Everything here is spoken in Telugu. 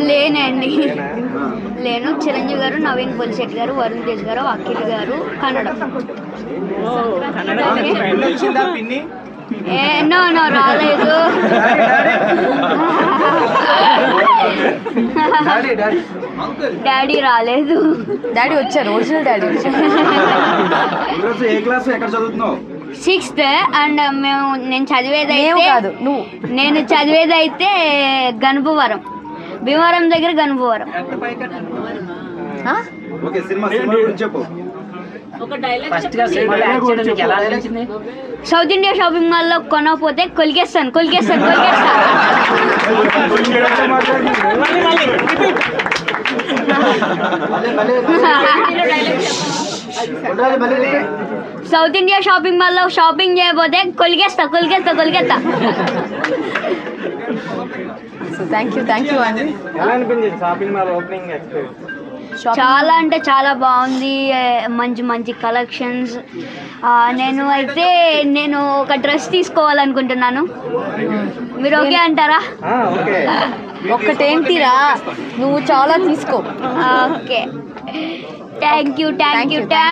లేనండి, లేను. చిరంజీవి గారు, నవీన్ పొలిశెట్టి గారు, వరుణ్ తేజ్ గారు, అఖిల్ గారు, కన్నడ. నో రాలేదు. డాడీ రాలేదు. డాడీ వచ్చారు, ఒరిజినల్ డాడీ వచ్చారు. 6th అండ్ నేను చదివేది అయితే గణపవరం, భీమవరం దగ్గర Ganapavaram. South India shopping mall లో కొనకపోతే కొలికేస్తాను. సౌత్ ఇండియా షాపింగ్ మాల్ లో షాపింగ్ చేయకపోతే కొలికేస్తా. థ్యాంక్ యూ అండి. చాలా అంటే చాలా బాగుంది. మంచి కలెక్షన్స్. నేను ఒక డ్రెస్ తీసుకోవాలనుకుంటున్నాను. మీరు ఓకే అంటారా? ఒక్కటేంటిరా, నువ్వు చాలా తీసుకో. Okay, thank you.